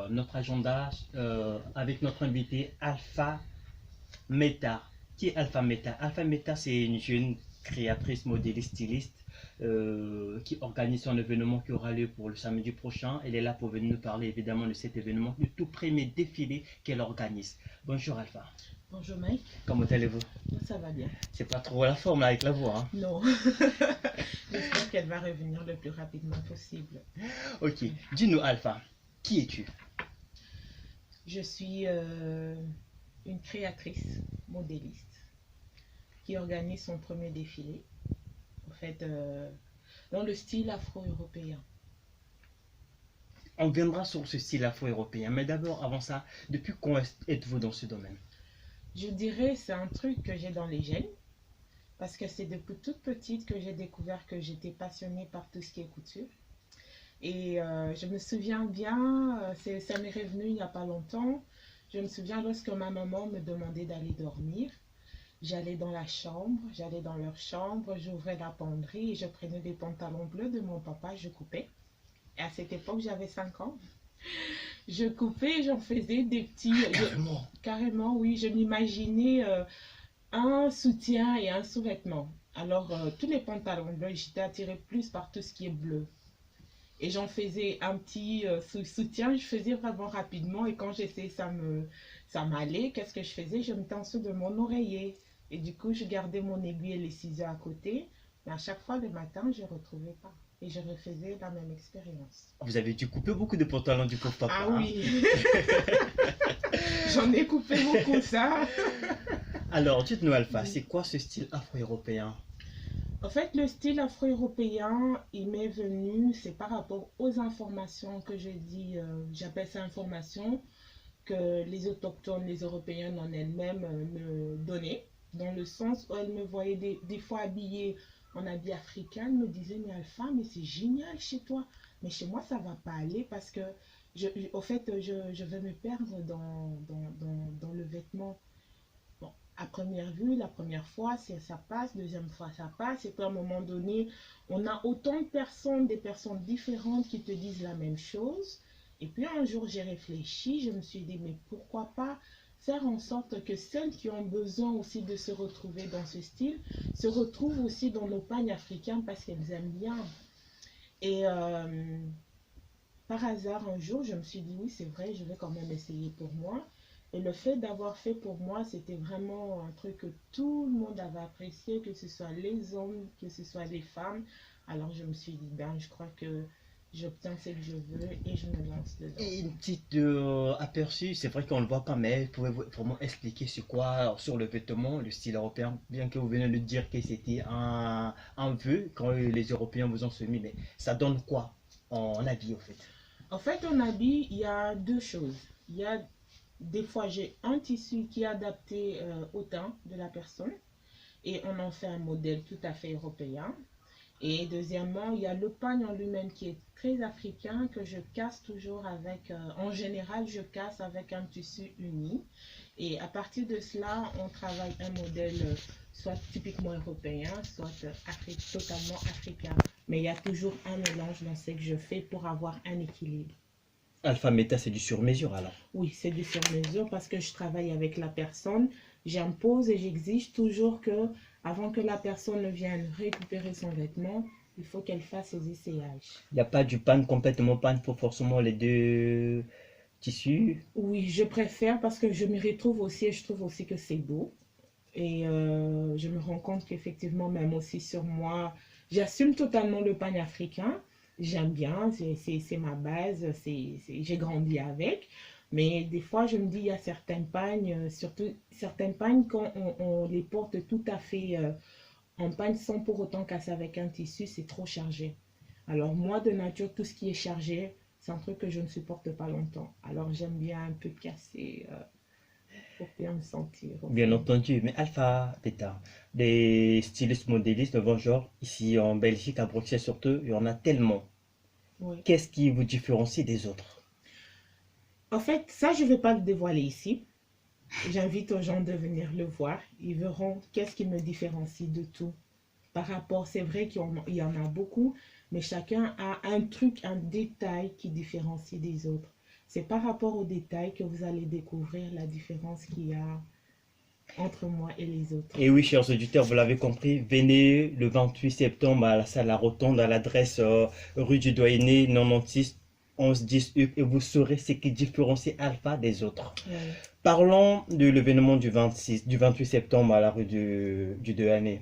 notre agenda avec notre invité Alpha Meta. Qui est Alpha Meta? Alpha Meta, c'est une jeune créatrice, modéliste, styliste qui organise son événement qui aura lieu pour le samedi prochain. Elle est là pour venir nous parler évidemment de cet événement, du tout premier défilé qu'elle organise. Bonjour Alpha. Bonjour Mike. Comment allez-vous? Ça va bien. C'est pas trop la forme là, avec la voix. Hein? Non. J'espère qu'elle va revenir le plus rapidement possible. Ok. Dis-nous Alpha, qui es-tu? Je suis une créatrice modéliste qui organise son premier défilé. En fait, dans le style afro-européen. On viendra sur ce style afro-européen, mais d'abord, avant ça, depuis quand êtes-vous dans ce domaine? Je dirais c'est un truc que j'ai dans les gènes, parce que c'est depuis toute petite que j'ai découvert que j'étais passionnée par tout ce qui est couture. Et je me souviens bien, ça m'est revenu il n'y a pas longtemps, je me souviens lorsque ma maman me demandait d'aller dormir, j'allais dans la chambre, j'allais dans leur chambre, j'ouvrais la penderie et je prenais des pantalons bleus de mon papa, je coupais. Et à cette époque, j'avais 5 ans. Je coupais, j'en faisais des petits... Carrément. Carrément, oui. Je m'imaginais un soutien et un sous-vêtement. Alors, tous les pantalons bleus, j'étais attirée plus par tout ce qui est bleu. Et j'en faisais un petit soutien, je faisais vraiment rapidement. Et quand j'essayais, ça m'allait. Qu'est-ce que je faisais? Je mettais en dessous de mon oreiller. Et du coup, je gardais mon aiguille et les ciseaux à côté. Mais à chaque fois, le matin, je ne retrouvais pas. Et je refaisais la même expérience. Vous avez dû couper beaucoup de pantalons du pauvre papa. Ah oui. J'en ai coupé beaucoup, ça. Alors, dites-nous Alpha, c'est quoi ce style afro-européen? En fait, le style afro-européen, il m'est venu, c'est par rapport aux informations que je dis, j'appelle ça informations, que les autochtones, les Européennes en elles-mêmes me donnaient, dans le sens où elles me voyaient des fois habillée en habit africain, elles me disaient, mais Alpha, mais c'est génial chez toi, mais chez moi, ça ne va pas aller parce que, au fait, je vais me perdre dans le vêtement. Bon, à première vue, la première fois, ça passe, deuxième fois, ça passe, et puis à un moment donné, on a autant de personnes, des personnes différentes qui te disent la même chose. Et puis un jour, j'ai réfléchi, je me suis dit, mais pourquoi pas faire en sorte que celles qui ont besoin aussi de se retrouver dans ce style se retrouvent aussi dans nos pagnes africains parce qu'elles aiment bien. Et par hasard, un jour, je me suis dit, oui, c'est vrai, je vais quand même essayer pour moi. Et le fait d'avoir fait pour moi, c'était vraiment un truc que tout le monde avait apprécié, que ce soit les hommes, que ce soit les femmes. Alors je me suis dit, ben, je crois que j'obtiens ce que je veux et je me lance dedans. Et une petite aperçu, c'est vrai qu'on ne le voit pas, mais pouvez-vous vraiment expliquer c'est quoi sur le vêtement, le style européen, bien que vous venez de dire que c'était un vœu quand les Européens vous ont soumis, mais ça donne quoi en habit au fait? En fait, en habit, il y a deux choses. Il y a des fois, j'ai un tissu qui est adapté au teint de la personne et on en fait un modèle tout à fait européen. Et deuxièmement, il y a le pagne en lui-même qui est très africain que je casse toujours avec, en général, je casse avec un tissu uni. Et à partir de cela, on travaille un modèle soit typiquement européen, soit totalement africain. Mais il y a toujours un mélange dans ce que je fais pour avoir un équilibre. Alpha Meta, c'est du sur-mesure alors? Oui, c'est du sur-mesure parce que je travaille avec la personne. J'impose et j'exige toujours que, avant que la personne ne vienne récupérer son vêtement, il faut qu'elle fasse ses essayages. Il n'y a pas du pan complètement pan pour forcément les deux tissus? Oui, je préfère parce que je m'y retrouve aussi et je trouve aussi que c'est beau. Et je me rends compte qu'effectivement, même aussi sur moi, j'assume totalement le pan africain. J'aime bien, c'est ma base, j'ai grandi avec. Mais des fois, je me dis, il y a certaines pagnes, surtout certaines pagnes, quand on les porte tout à fait en pagne sans pour autant casser avec un tissu, c'est trop chargé. Alors moi, de nature, tout ce qui est chargé, c'est un truc que je ne supporte pas longtemps. Alors j'aime bien un peu casser pour bien me sentir. Bien entendu, mais Alpha Beta, des stylistes modélistes de votre genre, ici en Belgique, à Bruxelles surtout, il y en a tellement. Oui. Qu'est-ce qui vous différencie des autres? En fait, ça, je ne vais pas le dévoiler ici. J'invite aux gens de venir le voir. Ils verront qu'est-ce qui me différencie de tout. Par rapport, c'est vrai qu'il y en a beaucoup, mais chacun a un truc, un détail qui différencie des autres. C'est par rapport aux détails que vous allez découvrir la différence qu'il y a entre moi et les autres. Et oui, chers auditeurs, vous l'avez compris, venez le 28 septembre à la salle La Rotonde, à l'adresse rue du Doyenné, 96 1110 UP, et vous saurez ce qui différencie Alpha des autres. Ouais. Parlons de l'événement du 28 septembre à la rue du Doyenné.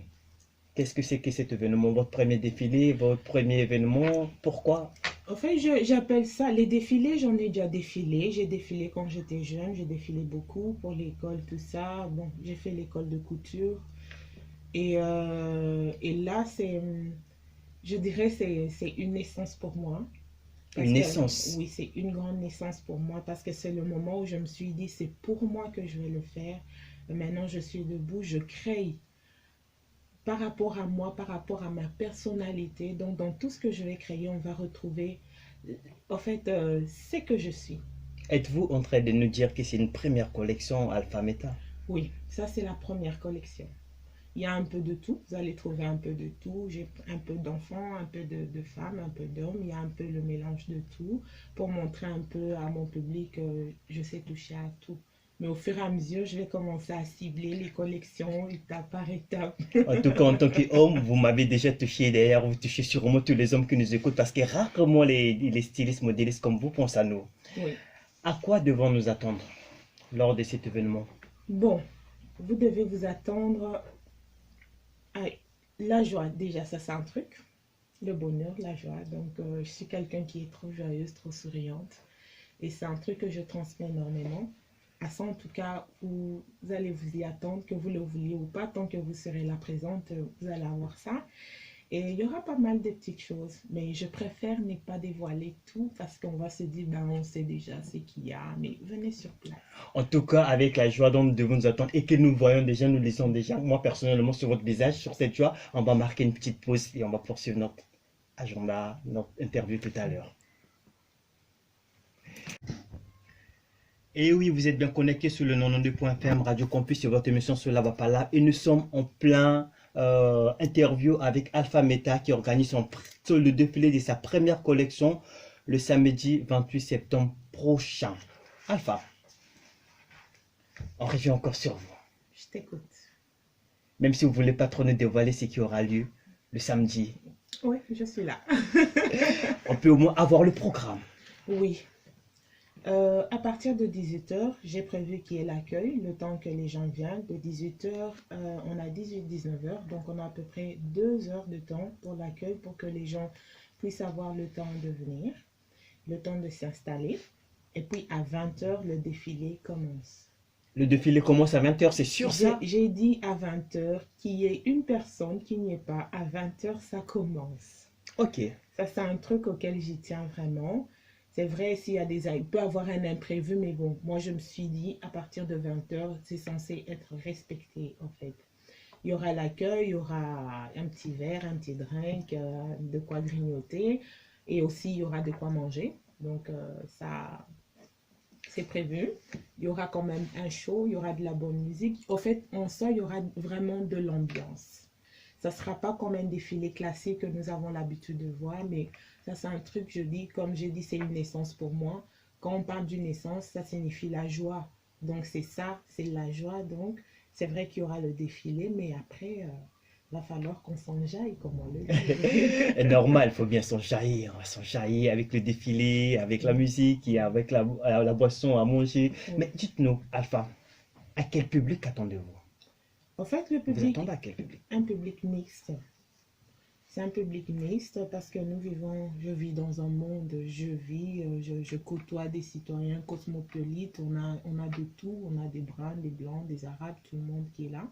Qu'est-ce que c'est que cet événement? Votre premier défilé, votre premier événement? Pourquoi? En fait, j'appelle ça les défilés. J'en ai déjà défilé. J'ai défilé quand j'étais jeune. J'ai défilé beaucoup pour l'école, tout ça. Bon, j'ai fait l'école de couture. Et là, je dirais, c'est une naissance pour moi. Une naissance? Oui, c'est une grande naissance pour moi parce que c'est le moment où je me suis dit, c'est pour moi que je vais le faire. Maintenant, je suis debout, je crée par rapport à moi, par rapport à ma personnalité. Donc, dans tout ce que je vais créer, on va retrouver, en fait, ce que je suis. Êtes-vous en train de nous dire que c'est une première collection Alpha Meta? Oui, ça, c'est la première collection. Il y a un peu de tout, vous allez trouver un peu de tout. J'ai un peu d'enfants, un peu de femmes, un peu d'hommes. Il y a un peu le mélange de tout pour montrer un peu à mon public que je sais toucher à tout. Mais au fur et à mesure, je vais commencer à cibler les collections étape par étape. En tout cas, en tant qu'homme, vous m'avez déjà touché. D'ailleurs, vous touchez sûrement tous les hommes qui nous écoutent parce que rarement les stylistes, modélistes comme vous pensent à nous. Oui. À quoi devons nous attendre lors de cet événement? Bon, vous devez vous attendre à la joie. Déjà, ça c'est un truc. Le bonheur, la joie. Donc, je suis quelqu'un qui est trop joyeuse, trop souriante. Et c'est un truc que je transmets énormément. À ça, en tout cas, vous allez vous y attendre, que vous le vouliez ou pas. Tant que vous serez là présente, vous allez avoir ça. Et il y aura pas mal de petites choses. Mais je préfère ne pas dévoiler tout parce qu'on va se dire, ben, on sait déjà ce qu'il y a. Mais venez sur place. En tout cas, avec la joie dont nous devons nous attendre et que nous voyons déjà, nous lisons déjà, moi personnellement, sur votre visage, sur cette joie, on va marquer une petite pause et on va poursuivre notre agenda, notre interview tout à l'heure. Et oui, vous êtes bien connectés sur le 92.fm Radio Campus et votre émission sur la Vapala. Et nous sommes en plein interview avec Alpha Meta qui organise le défilé de sa première collection le samedi 28 septembre prochain. Alpha, on revient encore sur vous. Je t'écoute. Même si vous ne voulez pas trop nous dévoiler ce qui aura lieu le samedi. Oui, je suis là. On peut au moins avoir le programme. Oui. À partir de 18h, j'ai prévu qu'il y ait l'accueil, le temps que les gens viennent. De 18h, on a 18-19h, donc on a à peu près 2 heures de temps pour l'accueil, pour que les gens puissent avoir le temps de venir, le temps de s'installer. Et puis à 20h, le défilé commence. Le défilé commence à 20h, c'est sûr ça? J'ai dit à 20h qu'il y ait une personne qui n'y est pas. À 20h, ça commence. Ok. Ça, c'est un truc auquel j'y tiens vraiment. C'est vrai, il peut y avoir un imprévu, mais bon, moi je me suis dit, à partir de 20h, c'est censé être respecté en fait. Il y aura l'accueil, il y aura un petit verre, un petit drink, de quoi grignoter, et aussi il y aura de quoi manger. Donc ça, c'est prévu. Il y aura quand même un show, il y aura de la bonne musique. En fait, en ça, il y aura vraiment de l'ambiance. Ça ne sera pas comme un défilé classique que nous avons l'habitude de voir, mais ça c'est un truc, je dis, comme j'ai dit, c'est une naissance pour moi. Quand on parle d'une naissance, ça signifie la joie. Donc c'est ça, c'est la joie. Donc c'est vrai qu'il y aura le défilé, mais après, va falloir qu'on s'enjaille, comme on le dit. Normal, il faut bien s'enjailler. On va s'enjailler avec le défilé, avec la musique et avec la boisson à manger. Oui. Mais dites-nous, Alpha, à quel public attendez-vous? En fait, le Vous public, attendez à quel public? un public mixte. C'est un public mixte parce que je vis dans un monde, je côtoie des citoyens cosmopolites, on a de tout, on a des bruns, des blancs, des arabes, tout le monde qui est là.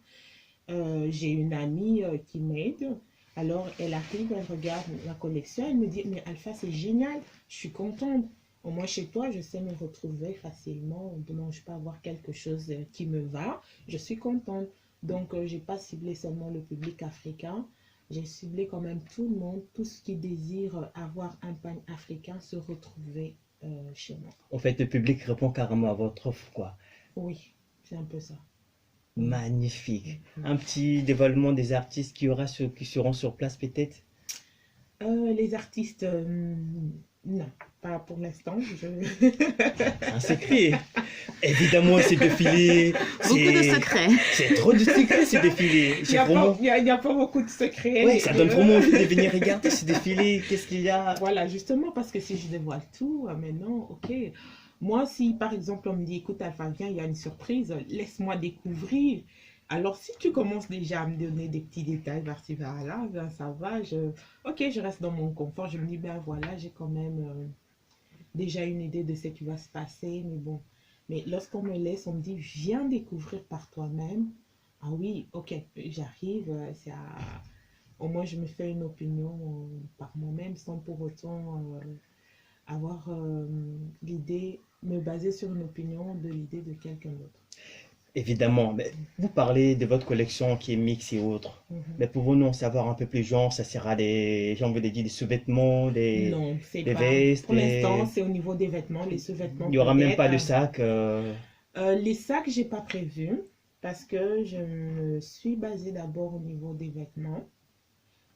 J'ai une amie qui m'aide, alors elle arrive, elle regarde la collection, elle me dit, mais Alpha, c'est génial, je suis contente. Au moins chez toi, je sais me retrouver facilement, donc je peux avoir quelque chose qui me va, je suis contente. Donc, je n'ai pas ciblé seulement le public africain, j'ai ciblé quand même tout le monde, tout ce qui désire avoir un pain africain, se retrouver chez moi. En fait, le public répond carrément à votre offre, quoi. Oui, c'est un peu ça. Magnifique. Un petit dévoilement des artistes qui seront sur place, peut-être? Les artistes, non, Pas pour l'instant. Un secret. Évidemment, ce défilé, Beaucoup de secrets. c'est trop de secrets, ce défilé. Il n'y a pas beaucoup de secrets. Ouais, ça donne vraiment envie de venir regarder ce défilé. Qu'est-ce qu'il y a? Voilà, justement, parce que si je dévoile tout, mais non, ok. Moi, si par exemple on me dit, écoute, Alpha, viens, il y a une surprise, laisse-moi découvrir. Alors, si tu commences déjà à me donner des petits détails par-ci, par-là, ben, ça va. Ok, je reste dans mon confort. Je me dis, ben voilà, j'ai quand même déjà une idée de ce qui va se passer. Mais bon, mais lorsqu'on me laisse, on me dit, viens découvrir par toi-même. Ah oui, ok, j'arrive. Au moins, je me fais une opinion par moi-même sans pour autant avoir l'idée, me baser sur une opinion de l'idée de quelqu'un d'autre. Évidemment, mais vous parlez de votre collection qui est mix et autres. Mais pouvons-nous en savoir un peu plus, genre, ça sera des, j'ai envie de dire, des sous-vêtements, Non, c'est des pas. vestes, Pour l'instant, c'est au niveau des vêtements, les sous-vêtements. il n'y aura même peut-être. pas de sac. Les sacs, j'ai pas prévu parce que je me suis basée d'abord au niveau des vêtements.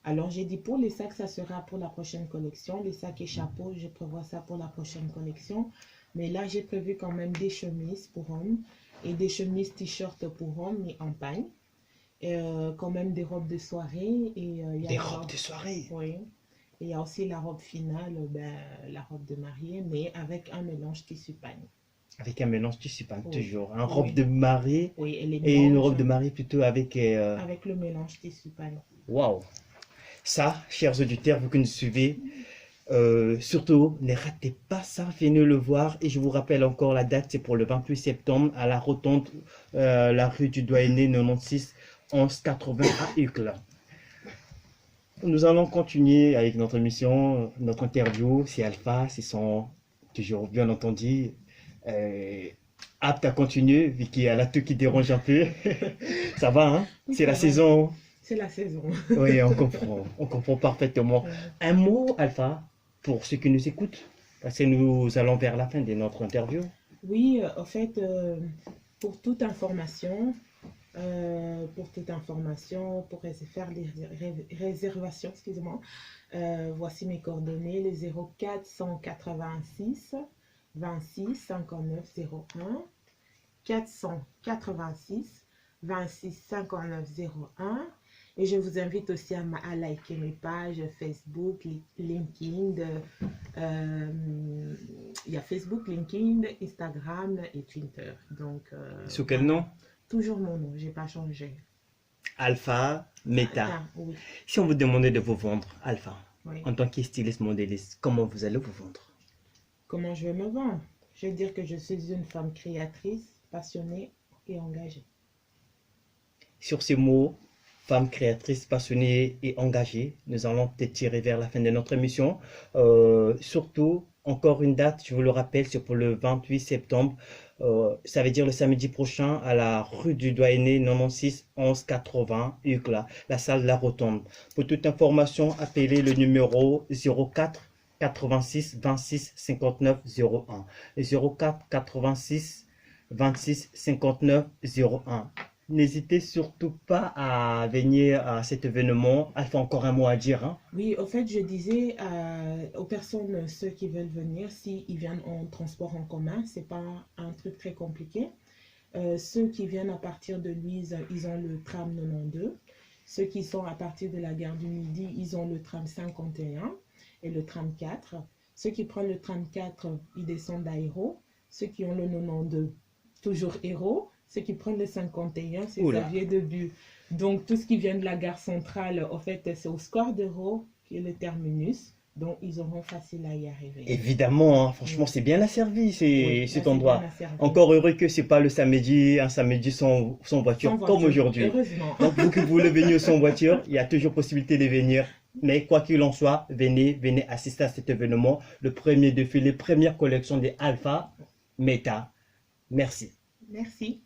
Alors, j'ai dit pour les sacs, ça sera pour la prochaine collection. Les sacs et chapeaux, je prévois ça pour la prochaine collection. Mais là, j'ai prévu quand même des chemises pour hommes et des chemises t-shirts pour hommes, mais en pagne. Et, quand même des robes de soirée. Et, il y a Des la robes robe- de soirée. Oui. Et il y a aussi la robe finale, ben, la robe de mariée, mais avec un mélange tissu-pagne. Avec un mélange tissu pagne, Oui. toujours. Un Oui. robe de mariée Oui, elle est et une blanche robe de mariée plutôt avec... avec le mélange tissu-pagne. Waouh! Ça, chers auditeurs, vous qui nous suivez, surtout, ne ratez pas ça, venez le voir. Et je vous rappelle encore la date, c'est pour le 28 septembre à la Rotonde, la rue du Doyenné 96 1180 à Uccle. Nous allons continuer avec notre émission, notre interview. C'est Alpha, c'est son, toujours bien entendu, apte à continuer, vu qu'il y a la tout qui dérange un peu. Ça va, hein? C'est la Ça va. saison. C'est la saison. Oui, on comprend parfaitement. Un mot, Alpha, pour ceux qui nous écoutent, parce que nous allons vers la fin de notre interview. Oui, en fait, pour toute information, pour faire des réservations, excusez-moi, voici mes coordonnées, le 0486 26 59 01, 486 26 59 01. Et je vous invite aussi à liker mes pages Facebook, LinkedIn. Il y a Facebook, LinkedIn, Instagram et Twitter. Donc, Sous quel nom? toujours mon nom, j'ai pas changé. Alpha, Meta. Ah, oui, Si on vous demandait de vous vendre, Alpha, oui. en tant que styliste modéliste, comment vous allez vous vendre? Comment je vais me vendre? Je vais dire que je suis une femme créatrice, passionnée et engagée. Sur ces mots, femme créatrice, passionnée et engagée, nous allons peut-être tirer vers la fin de notre émission. Surtout, encore une date, je vous le rappelle, c'est pour le 28 septembre. Ça veut dire le samedi prochain à la rue du Doyenné 96 1180 Ucla, la salle de la Rotonde. Pour toute information, appelez le numéro 04 86 26 59 01. 04 86 26 59 01. N'hésitez surtout pas à venir à cet événement. Alpha, encore un mot à dire, hein? Oui, au fait, je disais aux personnes, ceux qui veulent venir, s'ils viennent en transport en commun, c'est pas un truc très compliqué. Ceux qui viennent à partir de Louise, ils ont le tram 92. Ceux qui sont à partir de la gare du Midi, ils ont le tram 51 et le tram 4. Ceux qui prennent le tram 4, ils descendent à Hérault. Ceux qui ont le 92, toujours Hérault. Ceux qui prennent le 51, c'est Oula. Xavier Debut. Donc, tout ce qui vient de la gare centrale, en fait, c'est au Square d'Hérault qui est le terminus. Donc, ils auront facile à y arriver. Évidemment, hein, franchement, c'est bien asservi Oui, cet là, endroit. c'est bien asservi. Encore heureux que c'est pas le samedi, un samedi sans voiture, Sans comme voiture, aujourd'hui. Heureusement. Donc, vous qui voulez venir sans voiture, il y a toujours possibilité de venir. Mais quoi qu'il en soit, venez assister à cet événement, le premier défilé, première collection des Alpha Meta. Merci. Merci.